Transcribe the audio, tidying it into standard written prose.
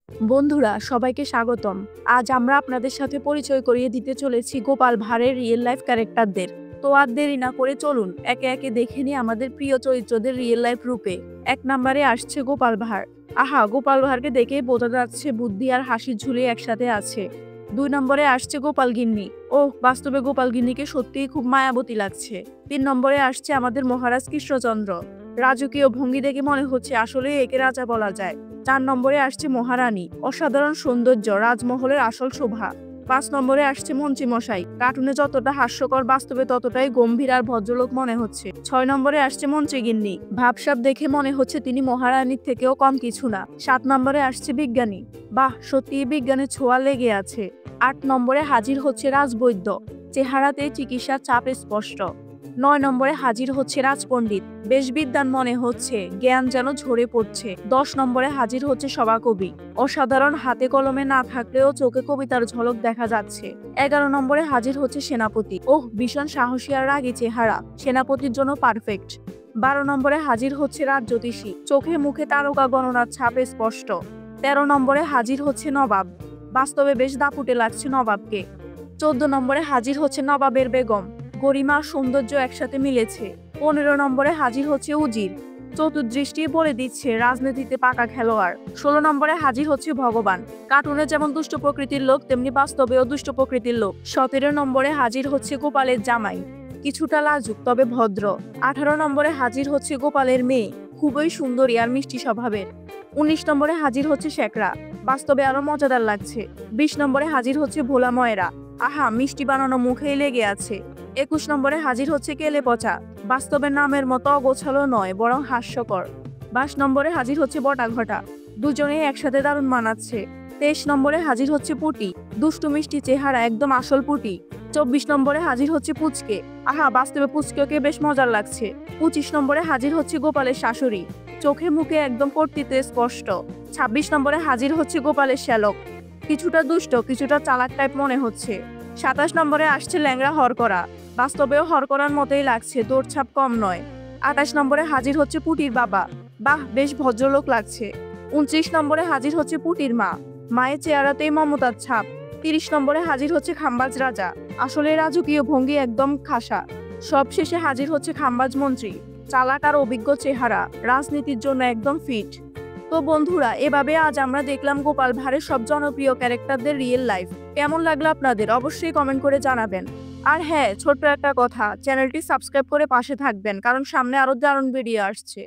বন্ধুরা সবাইকে স্বাগতম। আজ আমরা আপনাদের সাথে পরিচয় করিয়ে দিতে চলেছি গোপাল ভাঁড়ের রিয়েল লাইফ ক্যারেক্টারদের। তো আর দেরি না করে চলুন একে একে দেখে নিই আমাদের প্রিয় চরিত্রদের রিয়েল লাইফ রূপে। ১ নম্বরে আসছে গোপাল ভাঁড়। আহা, গোপাল ভাঁড়কে দেখেই বোঝা যাচ্ছে বুদ্ধি আর হাসির ঝুলি একসাথে আছে। ২ নম্বরে আসছে গোপাল গিন্নি। ওহ, বাস্তবে গোপাল গিন্নিকে সত্যিই খুব মায়াবতী লাগছে। ৩ নম্বরে আসছে আমাদের মহারাজ কৃষ্ণচন্দ্র। রাজকীয় ভঙ্গি দেখে মনে হচ্ছে আসলে একে রাজা বলা যায়। ৪ নম্বরে আসছে মহারানী, অসাধারণ সৌন্দর্য, রাজমহলের আসল শোভা। ৫ নম্বরে আসছে মন্ত্রীমশাই, কার্টুনে যতটা হাস্যকর বাস্তবে ততটাই গম্ভীর আর ভদ্রলোক মনে হচ্ছে। ৬ নম্বরে আসছে মন্ত্রীগিন্নি, ভাবসাব দেখে মনে হচ্ছে তিনি মহারানীর থেকেও কম কিছু না। ৭ নম্বরে আসছে বিজ্ঞানী, বাহ সত্যিই বিজ্ঞানের ছোঁয়া লেগে আছে। ৮ নম্বরে হাজির হচ্ছে রাজবৈদ্য, চেহারাতে চিকিৎসার চাপ স্পষ্ট। ৯ নম্বরে হাজির হচ্ছে রাজপণ্ডিত, বেশ বিদ্বান মনে হচ্ছে, জ্ঞান যেন ঝরে পড়ছে। ১০ নম্বরে হাজির হচ্ছে সভাকবি, অসাধারণ, হাতে কলমে না থাকলেও চোখে কবিতার ঝলক দেখা যাচ্ছে। ১১ নম্বরে হাজির হচ্ছে সেনাপতি, ওহ ভীষণ সাহসী আর রাগী চেহারা, সেনাপতির জন্য পারফেক্ট। ১২ নম্বরে হাজির হচ্ছে রাজজ্যোতিষী, চোখে মুখে তারকা গণনার ছাপ স্পষ্ট। ১৩ নম্বরে হাজির হচ্ছে নবাব, বাস্তবে বেশ দাপুটে লাগছে নবাবকে। ১৪ নম্বরে হাজির হচ্ছে নবাবের বেগম, গরিমা আর সৌন্দর্য একসাথে মিলেছে। ১৫ নম্বরে হাজির হচ্ছে উজির, চতুর্দৃষ্টি বলে দিচ্ছে রাজনীতিতে পাকা খেলোয়াড়। ১৬ নম্বরে হাজির হচ্ছে ভগবান, কার্টুনে যেমন দুষ্ট প্রকৃতির লোক তেমনি বাস্তবেও দুষ্ট প্রকৃতির লোক। ১৭ নম্বরে হাজির হচ্ছে গোপালের জামাই, কিছুটা লাজুক তবে ভদ্র। ১৮ নম্বরে হাজির হচ্ছে গোপালের মেয়ে, খুবই সুন্দরী আর মিষ্টি স্বভাবের। ১৯ নম্বরে হাজির হচ্ছে শেখরা, বাস্তবে আরো মজাদার লাগছে। ২০ নম্বরে হাজির হচ্ছে ভোলা ময়রা, আহা মিষ্টি বানানো মুখেই লেগে আছে। ২১ নম্বরে হাজির হচ্ছে কেলে পচা, বাস্তবের নামের মতো অগোছালো নয় বরং হাস্যকর। ২২ নম্বরে হাজির হচ্ছে বটা ঘটা, দুজনেই একসাথে দারুণ মানাচ্ছে। ২৩ নম্বরে হাজির হচ্ছে পুটি, দুষ্টু মিষ্টি চেহারা, একদম আসল পুটি। ২৪ নম্বরে হাজির হচ্ছে পুচকে, আহা বাস্তবে পুচকেকে বেশ মজার লাগছে। ২৫ নম্বরে হাজির হচ্ছে গোপালের শাশুড়ি, চোখে মুখে একদম কর্তৃত্ব স্পষ্ট। ২৬ নম্বরে হাজির হচ্ছে গোপালের শ্যালক, কিছুটা দুষ্ট কিছুটা চালাক টাইপ মনে হচ্ছে। ২৭ নম্বরে আসছে ল্যাংড়া হরকরা, বাস্তবেও হরকরার মতোই লাগছে, দৌড়ছাপ কম নয়। ২৮ নম্বরে হাজির হচ্ছে পুটির বাবা, বাহ বেশ ভদ্রলোক লাগছে। ২৯ নম্বরে হাজির হচ্ছে পুটির মা, মায়ের চেহারাতেই মমতার ছাপ। ৩০ নম্বরে হাজির হচ্ছে খাম্বাজ রাজা, আসলে রাজকীয় ভঙ্গি একদম খাসা। সবশেষে হাজির হচ্ছে খাম্বাজ মন্ত্রী, চালাক আর অভিজ্ঞ চেহারা, রাজনীতির জন্য একদম ফিট। তো বন্ধুরা, এভাবে আজ আমরা দেখলাম গোপাল ভাঁড়ের সব জনপ্রিয় ক্যারেক্টারদের রিয়েল লাইফ। কেমন লাগলো আপনাদের অবশ্যই কমেন্ট করে জানাবেন। আর হ্যাঁ, ছোট্ট একটা কথা, চ্যানেলটি সাবস্ক্রাইব করে পাশে থাকবেন কারণ সামনে আরো দারুণ ভিডিও আসছে।